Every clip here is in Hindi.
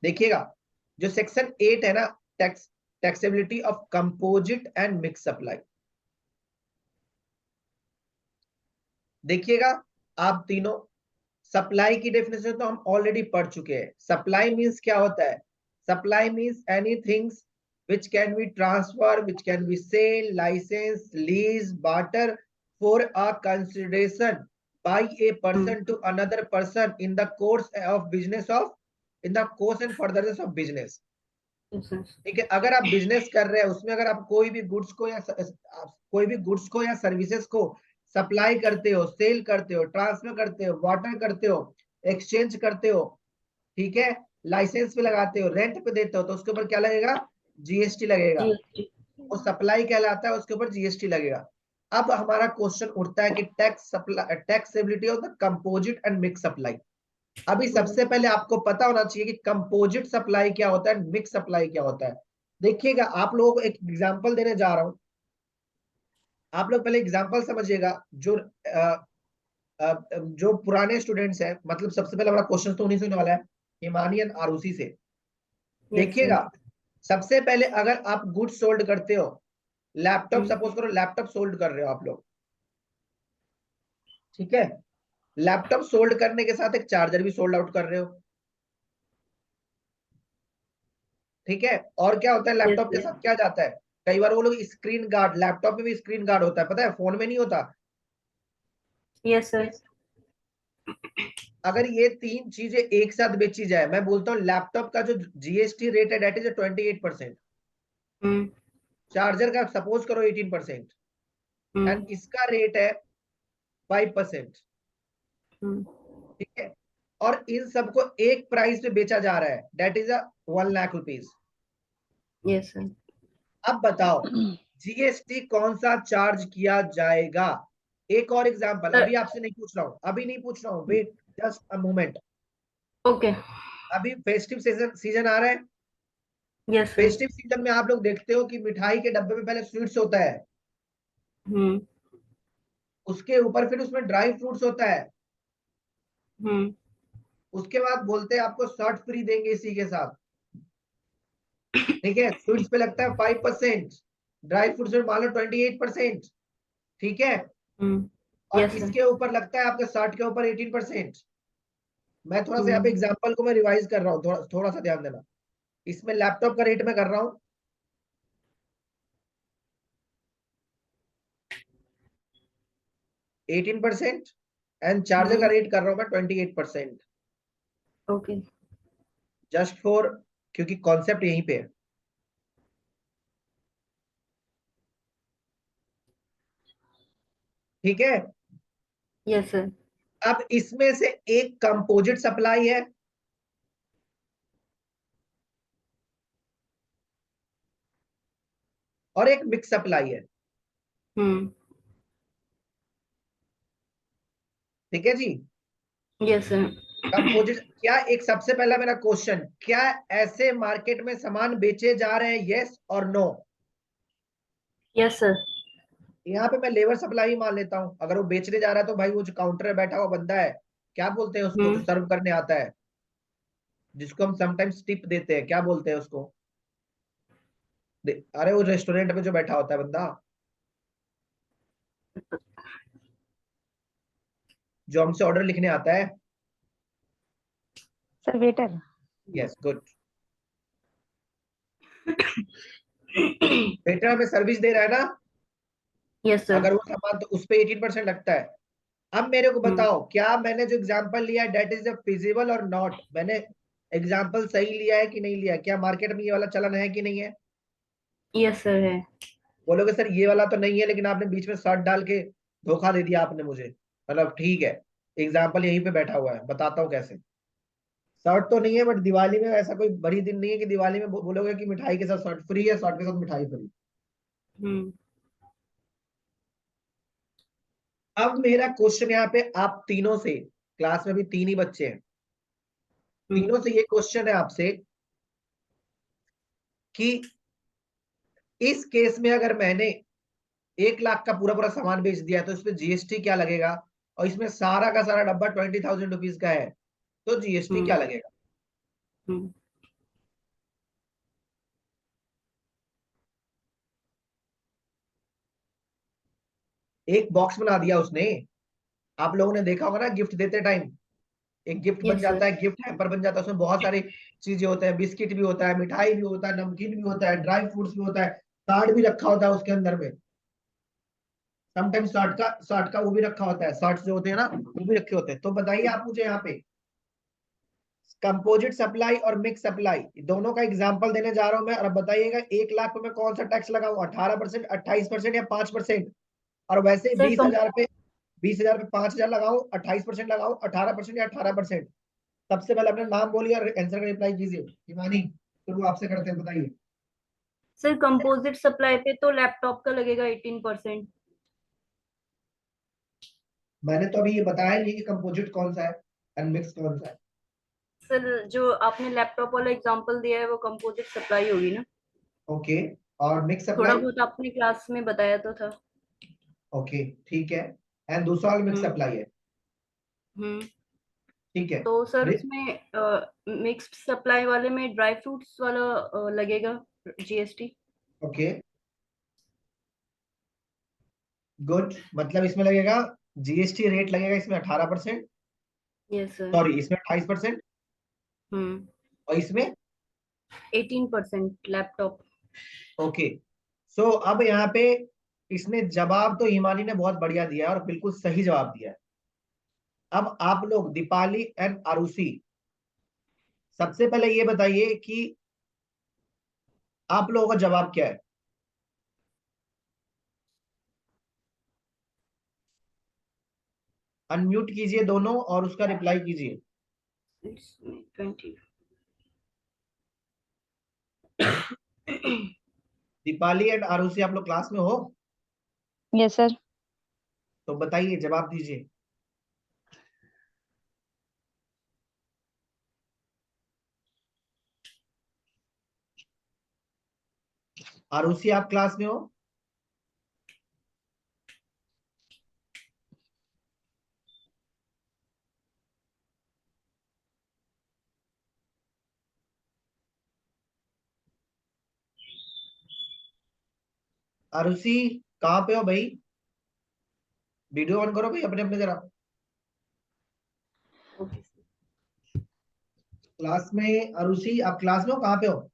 देखिएगा जो सेक्शन 8 है ना, taxability of composite and mix supply. देखिएगा आप तीनों, सप्लाई की डेफिनेशन तो हम ऑलरेडी पढ़ चुके हैं। सप्लाई मींस क्या होता है? Supply means anythings which can be transfer, which can be sale, license, lease, barter for a consideration by a person to another person in the course of business of, in the course and furtherance of business। ठीक है, अगर आप बिजनेस कर रहे हैं उसमें अगर आप कोई भी गुड्स को या कोई भी गुड्स को या सर्विसेज को सप्लाई करते हो, सेल करते हो, ट्रांसफर करते हो, वाटर करते हो, एक्सचेंज करते हो, ठीक है, लाइसेंस पे लगाते हो, रेंट पे देते हो, तो उसके ऊपर क्या लगेगा? जीएसटी लगेगा। वो सप्लाई कहलाता है, उसके ऊपर जीएसटी लगेगा। अब हमारा क्वेश्चन उठता है कि taxability of the composite and mix supply. अभी सबसे पहले आपको पता होना चाहिए कि कंपोजिट सप्लाई क्या होता है, मिक्स सप्लाई क्या होता है। देखिएगा आप लोगों को एक एग्जांपल देने जा रहा हूं, आप लोग पहले एग्जांपल समझिएगा। जो पुराने स्टूडेंट्स हैं, मतलब सबसे पहले हमारा क्वेश्चन तो उन्हीं से होने वाला है, हिमानियन आरुषि से। देखिएगा सबसे पहले अगर आप गुड्स सोल्ड करते हो, लैपटॉप सपोज करो, लैपटॉप सोल्ड कर रहे हो आप लोग, ठीक है, लैपटॉप सोल्ड करने के साथ एक चार्जर भी सोल्ड आउट कर रहे हो, ठीक है। और क्या होता है लैपटॉप के साथ क्या जाता है? कई बार वो लोग स्क्रीन गार्ड, लैपटॉप में भी स्क्रीन गार्ड होता है, पता है, फोन में नहीं होता। Yes sir. अगर ये तीन चीजें एक साथ बेची जाए, मैं बोलता हूँ लैपटॉप का जो जीएसटी रेट है डेट इज 28%, चार्जर का सपोज करो 18%, एंड इसका रेट है 5%, ठीक है, और इन सबको एक प्राइस पे बेचा जा रहा है, that is 1 lakh rupees. Yes sir. अब बताओ जीएसटी कौन सा चार्ज किया जाएगा? एक और एग्जांपल, अभी आपसे नहीं पूछ रहा हूं, अभी नहीं पूछ रहा हूं, wait just a moment. Okay. अभी फेस्टिव सीजन आ रहा है। Yes sir. फेस्टिव सीजन में आप लोग देखते हो कि मिठाई के डब्बे में पहले स्वीट्स होता है, उसके ऊपर फिर उसमें ड्राई फ्रूट्स होता है, उसके बाद बोलते हैं आपको शॉर्ट फ्री देंगे इसी के साथ, ठीक है। स्वीट्स पे लगता है 5%, ड्राई फ्रूट्स में मान लो 28%, ठीक है, और यस सर। इसके ऊपर लगता है आपके 60 के ऊपर 18%। मैं थोड़ा सा यहाँ पे हम्म। एग्जांपल को मैं रिवाइज कर रहा हूँ, थोड़ा सा ध्यान देना। इसमें लैपटॉप का रेट मैं कर रहा हूँ 18% एंड चार्जर का रेट कर रहा हूँ मैं 28%, ओके। जस्ट फॉर, क्योंकि कॉन्सेप्ट यहीं पे है, ठीक है। Yes sir. अब इसमें से एक कंपोजिट सप्लाई है, और एक मिक्स सप्लाई है, ठीक है जी। Yes sir. कंपोजिट क्या, एक सबसे पहला मेरा क्वेश्चन, क्या ऐसे मार्केट में सामान बेचे जा रहे हैं, यस और नो? Yes sir. यहाँ पे मैं लेबर सप्लाई मान लेता हूँ, अगर वो बेचने जा रहा है तो भाई वो जो काउंटर में बैठा हुआ बंदा है, क्या बोलते हैं उसको, जो सर्व करने आता है, जिसको हम समटाइम्स टिप देते हैं, क्या बोलते हैं उसको? अरे वो रेस्टोरेंट में जो बैठा होता है बंदा, जो हमसे ऑर्डर लिखने आता है। Sir waiter. Yes good. Waiter हमें सर्विस दे रहा है ना, यस सर। अगर वो सामान तो उस पे 18% लगता है। अब मेरे को बताओ, क्या मैंने जो एग्जांपल लिया है डेट इज फिजिबल और नॉट? मैंने एग्जांपल सही लिया है कि नहीं लिया है? क्या मार्केट में ये वाला चलन है कि नहीं है? यस सर है। बोलोगे सर ये वाला तो नहीं है, लेकिन आपने बीच में शर्ट डाल के धोखा दे दिया आपने मुझे। मतलब ठीक है, एग्जाम्पल यहीं पे बैठा हुआ है, बताता हूँ कैसे। शर्ट तो नहीं है, बट दिवाली में ऐसा कोई बड़ी दिन नहीं है कि दिवाली में बोलोगे कि मिठाई के साथ शर्ट फ्री है, शर्ट के साथ मिठाई फ्री। अब मेरा क्वेश्चन यहाँ पे आप तीनों से, क्लास में भी तीन ही बच्चे हैं, तीनों से ये क्वेश्चन है आपसे कि इस केस में अगर मैंने 1 लाख का पूरा पूरा सामान बेच दिया तो इसमें जीएसटी क्या लगेगा, और इसमें सारा का सारा डब्बा 20,000 रुपीज का है, तो जीएसटी क्या लगेगा? हम्म। एक बॉक्स बना दिया उसने। आप लोगों ने देखा होगा ना गिफ्ट देते टाइम, एक गिफ्ट बन यस सर। जाता है, गिफ्ट हैम्पर बन जाता है, उसमें बहुत सारी चीजें होते हैं, बिस्किट भी होता है, मिठाई भी होता है, नमकीन भी होता है, ड्राई फ्रूट्स भी होता है, कार्ड भी रखा होता है उसके अंदर में। समटाइम्स शर्ट का वो भी रखा होता है, शर्ट्स जो होते हैं ना वो भी रखे होते हैं। तो बताइए आप मुझे यहाँ पे कंपोजिट सप्लाई और मिक्स सप्लाई दोनों का एग्जांपल देने जा रहा हूं मैं, और अब बताइएगा 1 लाख पे मैं कौन सा टैक्स लगाऊं, 18%, 28% या 5%। और वैसे सर 20,000 पे 20,000 पे 5,000 लगाऊं, 28% लगाऊं, 18% या 18%। सबसे पहले अपना नाम बोलिए और आंसर का रिप्लाई कीजिए। हिमानी, शुरू आपसे करते हैं, बताइए। सर कंपोजिट सप्लाई पे तो लैपटॉप का लगेगा 18%। मैंने तो अभी ये बताया नहीं कि कंपोजिट कौन सा है एंड मिक्स कौन सा है। सर जो आपने लैपटॉप वाला एग्जांपल दिया है वो कंपोजिट सप्लाई होगी ना। ओके, और मिक्स थोड़ा सप्लाई। बहुत आपने क्लास में बताया तो था। ओके, ठीक है। एंड दूसरा वाला मिक्स हम्म। सप्लाई है। हम्म। ठीक है। तो सर उसमें मिक्स्ड सप्लाई वाले में ड्राई फ्रूट्स वाला लगेगा जीएसटी। Okay, good. मतलब इसमें लगेगा, जीएसटी रेट लगेगा इसमें 18%, यस सर। सॉरी इसमें 28%, हम्म। और इसमें 18% लैपटॉप। ओके। सो अब यहाँ पे इसने जवाब तो हिमानी ने बहुत बढ़िया दिया है और बिल्कुल सही जवाब दिया है। अब आप लोग दीपाली एंड आरुषि, सबसे पहले ये बताइए कि आप लोगों का जवाब क्या है। अनम्यूट कीजिए दोनों और उसका रिप्लाई कीजिए। इसमें 20। दीपाली एंड आरुषि, आप लोग क्लास में हो यस सर। तो बताइए, जवाब दीजिए। आरुषि, आप क्लास में हो? आरुषि, कहाँ पे हो भाई? वीडियो ऑन करो भाई अपने अपने जरा। ओके। क्लास में आरुषि, आप क्लास में हो, कहाँ पे हो?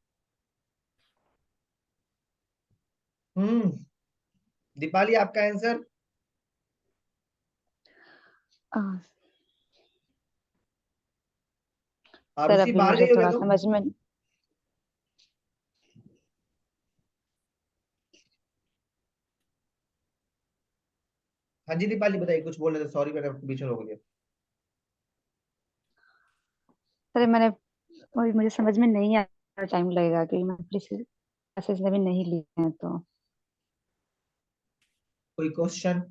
हम्म। दीपाली, आपका आंसर? सर आरुषि अभी बाहर मुझे गई हो क्या थोड़ा तुम? समझ में। हाँ जी दीपाली, बताइए, कुछ बोल रहे थे, सॉरी मैंने आपके बीच में रोक दिया। सर मैंने अभी मुझे समझ में नहीं आ रहा, टाइम लगेगा क्योंकि मैंने क्लासेस अभी नहीं ली हैं तो। कोई क्वेश्चन?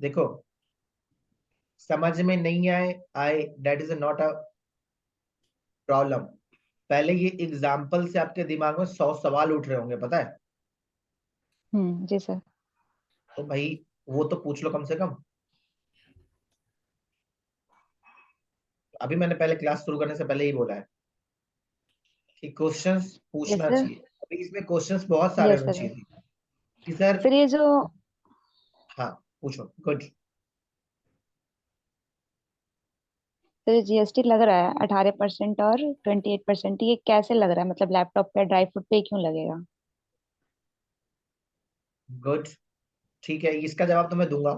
देखो, समझ में नहीं आए आए that is not a problem. पहले ये एग्जाम्पल से आपके दिमाग में 100 सवाल उठ रहे होंगे, पता है? जी सर। तो भाई वो तो पूछ लो कम से कम। अभी मैंने पहले क्लास शुरू करने से पहले ही बोला है कि क्वेश्चंस यस पूछना सर। चाहिए। अभी इसमें क्वेश्चंस बहुत सारे यस होने सर। चाहिए थे कि सर। फिर ये जो हाँ, पूछो, गुड। सर जीएसटी लग रहा है 18% और 28%, ये कैसे लग रहा है? मतलब लैपटॉप पे ड्राई फ्रूट पे क्यों लगेगा? गुड, ठीक है, इसका जवाब तो मैं दूंगा।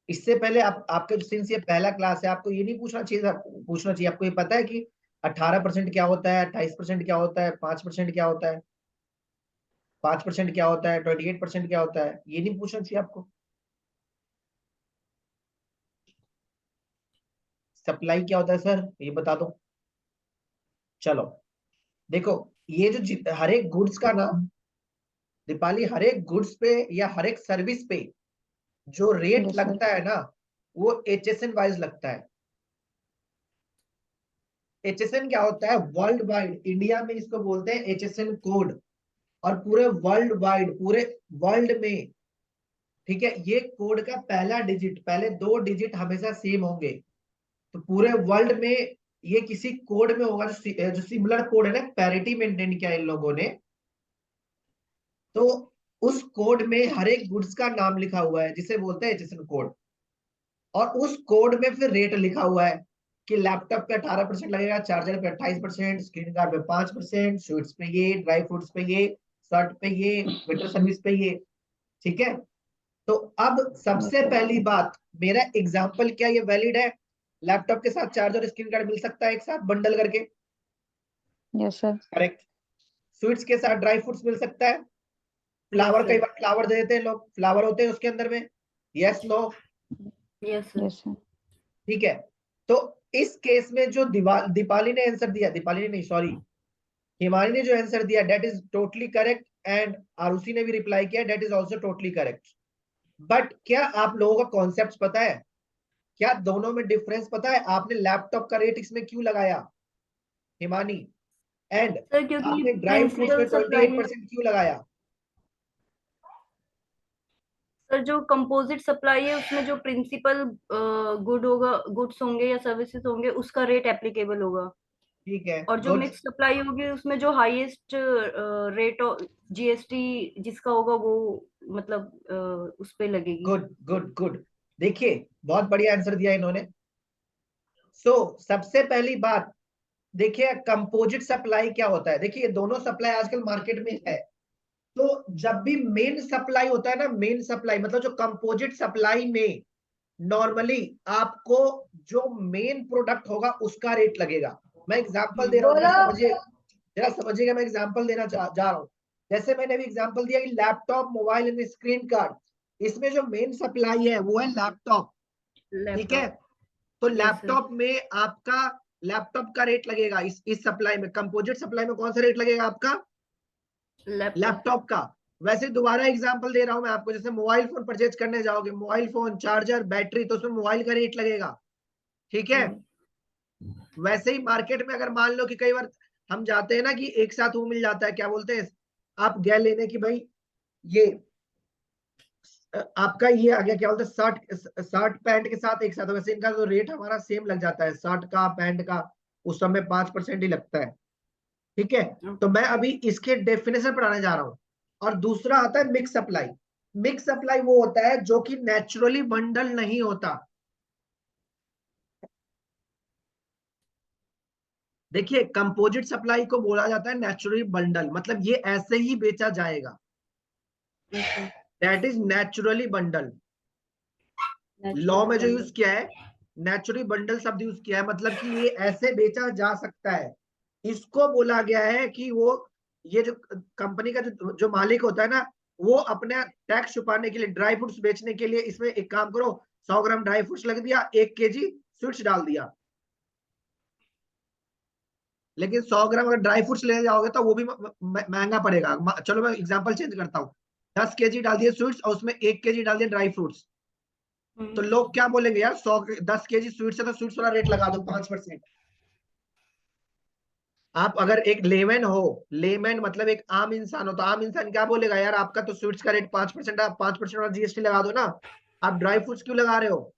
इससे पहले आप आपके सिंस ये पहला क्लास है, आपको ये नहीं पूछना चाहिए था। पूछना चाहिए आपको, ये पता है कि 18% क्या होता है, 28% क्या होता है, 5% क्या होता है, 5% क्या होता है, 28% क्या होता है, ये नहीं पूछना चाहिए आपको। सप्लाई क्या होता है सर, ये बता दो। चलो, देखो, ये जो हर एक गुड्स का ना, दीपाली, हर एक गुड्स पे या हर एक सर्विस पे जो रेट यस सर। लगता है ना, वो एचएसएन वाइज लगता है। एचएसएन क्या होता है? वर्ल्ड वाइड, इंडिया में इसको बोलते हैं एचएसएन कोड। और पूरे वर्ल्ड वाइड, पूरे वर्ल्ड में ठीक है, ये कोड का पहला डिजिट, पहले 2 डिजिट हमेशा सेम होंगे। तो पूरे वर्ल्ड में ये किसी कोड में होगा जो सिमिलर कोड है ना, पैरिटी मेंटेन किया इन लोगों ने। तो उस कोड में हर एक गुड्स का नाम लिखा हुआ है जिसे बोलते हैं एचएसएन कोड, और उस कोड में फिर रेट लिखा हुआ है कि लैपटॉप पे 18% लगेगा, चार्जर पे 28%, स्क्रीन गार्ड पे 5%, स्वीट्स पे ये, ड्राई फ्रूट्स पे ये, शर्ट पे ये, विंटर सर्विस पे ये। ठीक है, तो अब सबसे पहली बात, मेरा एग्जाम्पल क्या ये वैलिड है? लैपटॉप के साथ चार्जर और स्क्रीन गार्ड मिल सकता है एक साथ बंडल करके? Yes sir. करेक्ट। स्वीट्स के साथ ड्राई फ्रूट्स मिल सकता है? Flower, sir. कई बार फ्लावर दे देते हैं लोग, फ्लावर होते हैं उसके अंदर में। Yes no? Yes, sir. Yes sir. ठीक है, तो इस केस में जो दीपाली ने आंसर दिया, दीपाली ने नहीं सॉरी, हिमानी ने जो आंसर दिया that is totally correct, and Arushi ने भी रिप्लाई किया that is also totally correct. But क्या आप लोगों का कॉन्सेप्ट पता है? क्या दोनों में डिफरेंस पता है? आपने लैपटॉप का रेट इसमें क्यों लगाया हिमानी, एंड सर क्योंकि आपने ड्राई फ्रूट्स प्रिंसिपल में सप्लाई है 28% क्यों लगाया? सर, जो कंपोजिट सप्लाई है उसमें जो प्रिंसिपल गुड्स होंगे या सर्विसेज होंगे उसका रेट एप्लीकेबल होगा, ठीक है, और जो गुड मिक्स सप्लाई होगी उसमें जो हाईएस्ट रेट जीएसटी जिसका होगा वो मतलब उस पे लगेगी। Good good good. देखिए बहुत बढ़िया आंसर दिया इन्होंने। सो सबसे पहली बात देखिए, कंपोजिट सप्लाई क्या होता है? देखिए दोनों सप्लाई आजकल मार्केट में है। तो जब भी मेन सप्लाई होता है ना, मेन सप्लाई मतलब जो कंपोजिट सप्लाई में नॉर्मली आपको जो मेन प्रोडक्ट होगा उसका रेट लगेगा। मैं एग्जांपल दे रहा हूँ, जरा समझिएगा, मैं एग्जांपल देना जा रहा हूँ। जैसे मैंने अभी एग्जांपल दिया कि laptop, mobile and screen card, इसमें जो मेन सप्लाई है वो है लैपटॉप। ठीक है, लैपटॉप। तो यस सर। लैपटॉप में आपका लैपटॉप का रेट लगेगा इस सप्लाई में। कंपोजिट सप्लाई में कौन सा रेट लगेगा आपका? लैपटॉप। लैपटॉप का। वैसे दोबारा एग्जांपल दे रहा हूं मैं आपको, जैसे मोबाइल फोन परचेज करने जाओगे, मोबाइल फोन, चार्जर, बैटरी, तो उसमें मोबाइल का रेट लगेगा। ठीक है, वैसे ही मार्केट में अगर मान लो कि कई बार हम जाते हैं ना कि एक साथ वो मिल जाता है, क्या बोलते हैं, आप गए लेने की भाई ये आपका ये आ गया, क्या बोलते हैं, शर्ट, शर्ट पैंट के साथ एक साथ, वैसे इनका तो रेट हमारा सेम लग जाता है, शर्ट का पैंट का उस समय 5% ही लगता है। ठीक है, तो मैं अभी इसके डेफिनेशन पढ़ाने जा रहा हूं। और दूसरा आता है मिक्स सप्लाई। मिक्स सप्लाई वो होता है जो कि नेचुरली बंडल नहीं होता। देखिए कंपोजिट सप्लाई को बोला जाता है नेचुरली बंडल, मतलब ये ऐसे ही बेचा जाएगा, that is naturally bundle. Law में जो यूज किया है नेचुरली बंडल शब्द यूज किया है, मतलब कि ये ऐसे बेचा जा सकता है। इसको बोला गया है कि वो ये जो कंपनी का जो मालिक होता है ना, वो अपने टैक्स छुपाने के लिए ड्राई फ्रूट्स बेचने के लिए इसमें एक काम करो, 100 ग्राम ड्राई फ्रूट्स लग दिया, 1 केजी स्वीट्स डाल दिया। लेकिन 100 ग्राम अगर ड्राई फ्रूट्स ले जाओगे तो वो भी महंगा पड़ेगा। चलो मैं एग्जांपल चेंज करता हूँ, 10 केजी डाल दिए स्वीट्स और उसमें 1 केजी डाल दिए ड्राई फ्रूट्स, तो लोग क्या बोलेंगे, यार 10 केजी स्वीट्स है तो स्वीट्स वाला रेट लगा दो 5%। आप अगर एक लेमैन हो, लेमैन मतलब एक आम इंसान हो, तो आम इंसान क्या बोलेगा, यार आपका तो स्वीट्स का रेट 5%, आप 5% वाला जीएसटी लगा दो ना, आप ड्राई फ्रूट्स क्यों लगा रहे हो?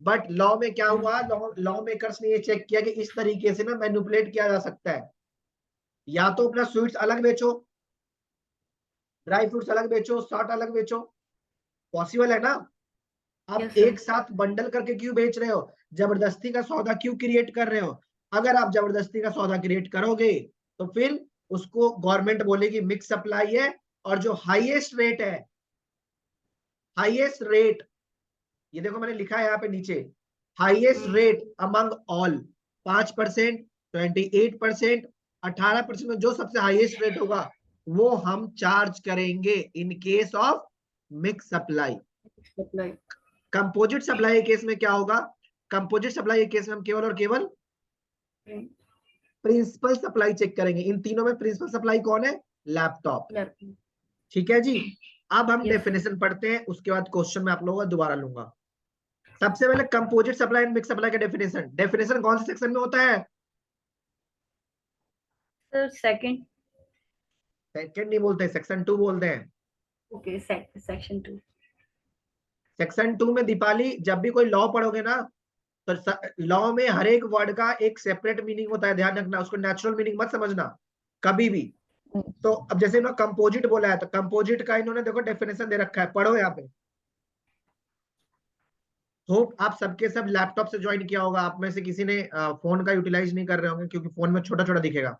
बट लॉ में क्या हुआ, लॉ मेकर्स ने ये चेक किया कि इस तरीके से ना मैनिपुलेट किया जा सकता है। या तो अपना स्वीट्स अलग बेचो, ड्राई फ्रूट्स अलग बेचो, शॉर्ट अलग बेचो, पॉसिबल है ना। आप यस सर। एक साथ बंडल करके क्यों बेच रहे हो? जबरदस्ती का सौदा क्यों क्रिएट कर रहे हो? अगर आप जबरदस्ती का सौदा क्रिएट करोगे तो फिर उसको गवर्नमेंट बोलेगी मिक्स सप्लाई है। और जो हाईएस्ट रेट है, हाईएस्ट रेट, ये देखो मैंने लिखा है यहाँ पे नीचे, हाईएस्ट रेट अमंग ऑल 5%, 28%, 18% में जो सबसे हाईएस्ट रेट होगा वो हम चार्ज करेंगे in case of mix supply. Supply. Composite supply के केस में क्या होगा? कंपोजिट सप्लाई के केस में हम केवल और केवल प्रिंसिपल सप्लाई चेक करेंगे। इन तीनों में प्रिंसिपल सप्लाई कौन है? लैपटॉप। लैपटॉप। ठीक है जी, अब हम यस सर। डेफिनेशन पढ़ते हैं, उसके बाद क्वेश्चन में आप लोगों का दोबारा लूंगा। सबसे पहले composite supply and mix supply का डेफिनेशन, डेफिनेशन कौन से सेक्शन में होता है? Sir second. सेकंड नहीं बोलते, सेक्शन 2 बोलते हैं। Okay, section 2। सेक्शन 2 में दीपाली जब भी कोई लॉ पढ़ोगे ना, तो लॉ में हर एक वर्ड का एक सेपरेट मीनिंग होता है, ध्यान रखना, उसको नेचुरल मीनिंग मत समझना कभी भी। तो अब जैसे इन्होंने कंपोजिट बोला है, तो कंपोजिट का इन्होंने देखो डेफिनेशन दे रखा है, पढ़ो यहाँ पे। होप आप सबके सब लैपटॉप से ज्वाइन किया होगा, आप में से किसी ने फोन का यूटिलाइज नहीं कर रहे होंगे, क्योंकि फोन में छोटा छोटा दिखेगा।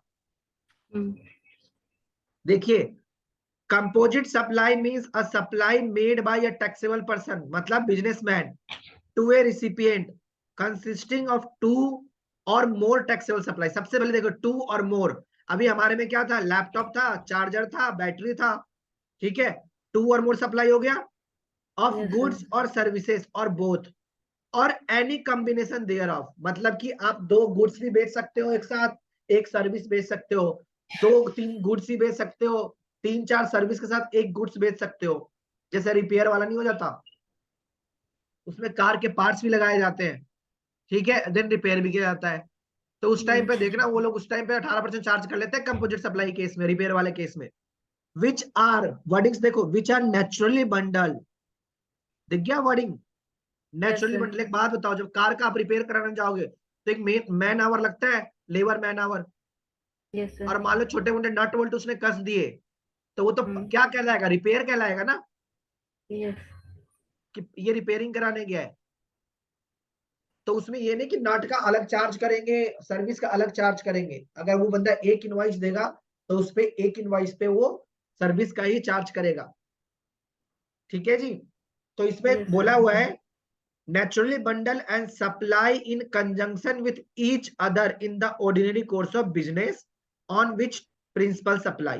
देखिए, composite supply means a supply made by a taxable person, मतलब businessman, to a recipient consisting of two or more taxable supply. सबसे पहले देखो टू और मोर, अभी हमारे में क्या था, लैपटॉप था, चार्जर था, बैटरी था, ठीक है, टू और मोर सप्लाई हो गया, ऑफ Yes, गुड्स sir. और सर्विसेज और बोथ, और एनी कॉम्बिनेशन देयर ऑफ, मतलब कि आप दो गुड्स भी बेच सकते हो एक साथ, एक सर्विस बेच सकते हो, दो तीन गुड्स भी बेच सकते हो, तीन चार सर्विस के साथ एक गुड्स बेच सकते हो। जैसे रिपेयर वाला नहीं हो जाता, उसमें कार के पार्ट्स भी लगाए जाते हैं, ठीक है, देन रिपेयर भी किया जाता है। तो उस टाइम पे देखना वो लोग उस टाइम पे 18% चार्ज कर लेते हैं कंपोजिट सप्लाई केस में, रिपेयर वाले केस में। विच आर वर्डिंग्स देखो, विच आर नेचुरली बंडल, दिख गया wording, Yes, naturally sir. Bundle. एक बात बताओ, जब कार का आप रिपेयर कराने जाओगे तो एक मैन आवर लगता है, labour man hour, Yes, sir. और मान लो छोटे मोटे नट बोल्ट उसने कस दिए, तो वो तो क्या कहलाएगा, रिपेयर कहलाएगा ना, Yes. कि ये रिपेयरिंग कराने गया है। तो उसमें ये नहीं कि नट का अलग चार्ज करेंगे, सर्विस का अलग चार्ज करेंगे, अगर वो बंदा एक इनवॉइस देगा तो उस पे एक इनवॉइस पे वो सर्विस का ही चार्ज करेगा, ठीक है जी। तो इसमें Yes, बोला sir. हुआ है naturally bundle and supply in conjunction with each other in the ordinary course of business on which principal supply,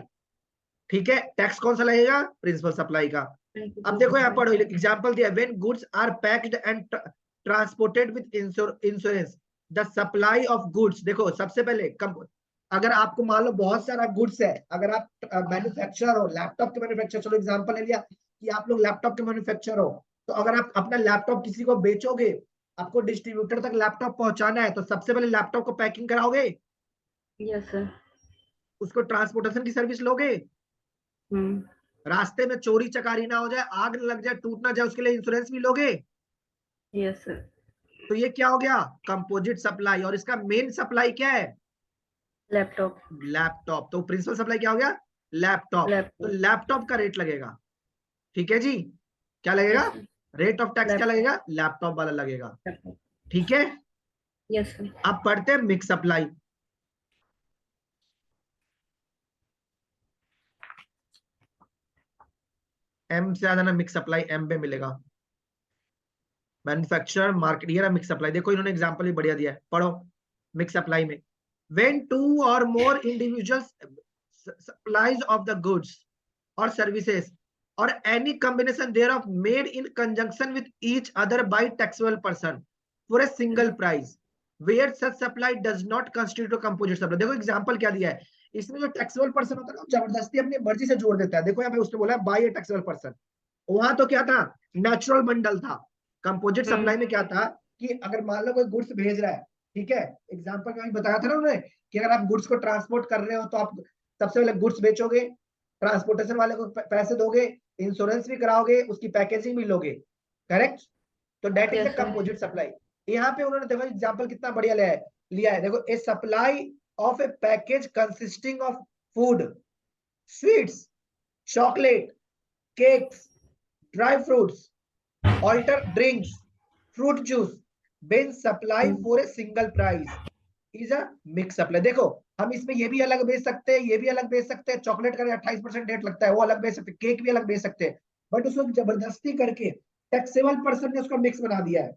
ठीक है, टैक्स कौन सा लगेगा, प्रिंसिपल सप्लाई का। Thank you, अब sir. देखो यहाँ पढ़ो, एग्जांपल दिया, when goods are packed and transported with insurance the supply of goods, देखो सबसे पहले अगर आपको मान लो बहुत सारा गुड्स है, अगर आप मैन्युफैक्चरर हो, लैपटॉप के मैन्युफैक्चर, चलो एग्जांपल ले लिया कि आप लोग लैपटॉप के मैन्युफैक्चरर हो, तो अगर आप अपना लैपटॉप किसी को बेचोगे, आपको डिस्ट्रीब्यूटर तक लैपटॉप पहुंचाना है, तो सबसे पहले लैपटॉप को पैकिंग कराओगे, Yes, sir. उसको ट्रांसपोर्टेशन की सर्विस लोगे, Hmm. रास्ते में चोरी चकारी ना हो जाए, आग न लग जाए, टूट ना जाए, उसके लिए इंश्योरेंस भी लोगे। Yes, sir. तो ये क्या हो गया, कंपोजिट सप्लाई, और इसका मेन सप्लाई क्या है, Laptop. लैपटॉप। तो प्रिंसिपल सप्लाई क्या हो गया, लैपटॉप। तो Laptop. लैपटॉप का रेट लगेगा, ठीक है जी, क्या लगेगा, Yes, sir. Rate of tax क्या Laptop. लगेगा, लैपटॉप वाला लगेगा, Laptop. ठीक है। Yes, sir. अब पढ़ते हैं मिक्स सप्लाई। एम से ज्यादा ना मिक्स सप्लाई एम पे मिलेगा, मैन्युफैक्चरर मार्केट, ये रहा मिक्स सप्लाई। देखो इन्होंने एग्जांपल भी बढ़िया दिया है, पढ़ो। मिक्स सप्लाई में when two or more individuals supplies of the goods or services or any combination thereof made in conjunction with each other by taxable person for a single price where such supply does not constitute a composite supply. देखो एग्जांपल क्या दिया है, इसमें जो टैक्सेबल पर्सन होता है ना, जबरदस्ती अपनी मर्जी से जोड़ देता है। देखो यहाँ पे उसने बोला है बाय ए टैक्सेबल पर्सन, वहां तो क्या था, नेचुरल बंडल था। Composite Hmm. सप्लाई में क्या था कि अगर मान लो कोई गुड्स भेज रहा है, ठीक है, एग्जांपल में बताया था ना उन्होंने कि अगर आप गुड्स को ट्रांसपोर्ट कर रहे हो तो आप सबसे पहले गुड्स बेचोगे, ट्रांसपोर्टेशन वाले को पैसे दोगे, इंश्योरेंस भी कराओगे, उसकी पैकेजिंग भी लोगे, करेक्ट। तो that is the Yes, sir. Composite supply. यहाँ पे उन्होंने देखो एग्जांपल कितना बढ़िया लिया है, देखो a supply of a package consisting of food, sweets, chocolate, cakes, dry fruits, alter drinks, fruit juice, been supply Hmm. for a single price is a mix supply। देखो हम इसमें ये भी अलग बेच सकते हैं, ये भी अलग बेच सकते हैं, चॉकलेट का 28% रेट लगता है वो अलग बेच सकते हैं, केक भी अलग बेच सकते हैं, बट उसको जबरदस्ती करके टैक्सेबल पर्सन ने उसको मिक्स बना दिया है,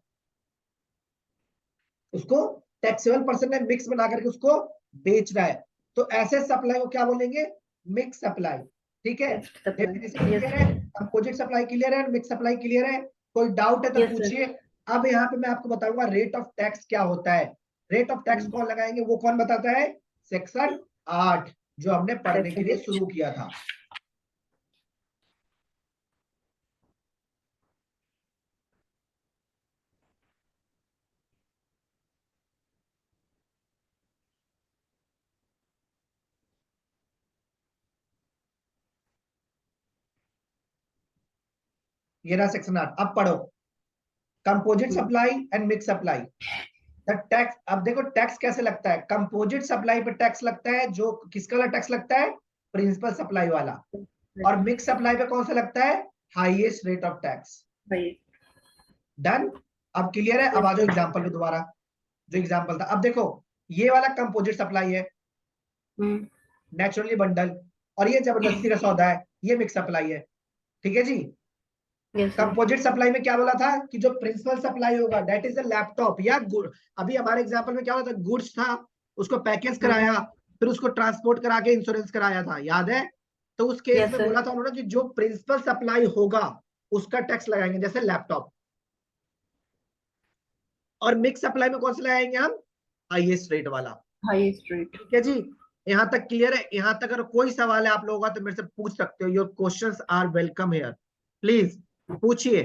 उसको टैक्सेबल पर्सन ने मिक्स बना करके उसको बेच रहा है। तो ऐसे सप्लाई को क्या बोलेंगे, मिक्स सप्लाई, ठीक है। Mixed supply. Definition Yes, clear है, sir. कंपोजिट सप्लाई क्लियर है, मिक्स सप्लाई क्लियर है, कोई डाउट है तो Yes, sir. पूछिए। अब यहाँ पे मैं आपको बताऊंगा रेट ऑफ टैक्स क्या होता है। Rate of tax Hmm. कौन लगाएंगे, वो कौन बताता है, सेक्शन 8 जो हमने पढ़ने के Section लिए 8. शुरू किया था। ये रहा सेक्शन 8। अब पढ़ो composite supply and mix supply. The tax, अब देखो टैक्स कैसे लगता है। कंपोजिट सप्लाई पे टैक्स लगता है, जो किसका वाला टैक्स लगता है, प्रिंसिपल सप्लाई वाला। और मिक्स सप्लाई पे कौन सा लगता है, highest rate of tax. Done, अब क्लियर है। अब आ जाओ एग्जांपल पे दोबारा, जो एग्जांपल था। अब देखो ये वाला कंपोजिट सप्लाई है, नेचुरली बंडल, और ये जबरदस्ती का सौदा है, ये मिक्स सप्लाई है। ठीक है जी। कंपोजिट सप्लाई में क्या बोला था कि जो प्रिंसिपल सप्लाई होगा दैट इज अ लैपटॉप या गुड। अभी हमारे एग्जांपल में क्या होता था, गुड्स था, उसको पैकेज कराया, फिर उसको ट्रांसपोर्ट करा के इंश्योरेंस कराया था, याद है। तो उस केस में बोला था उन्होंने कि जो प्रिंसिपल सप्लाई होगा उसका टैक्स लगाएंगे, जैसे लैपटॉप। और मिक्स सप्लाई में कौन सा लगाएंगे हम, हाईएस्ट रेट वाला। Highest rate. ठीक है जी, यहाँ तक क्लियर है। यहाँ तक अगर कोई सवाल है आप लोगों का तो मेरे से पूछ सकते हो। Your questions are welcome here, please पूछिए।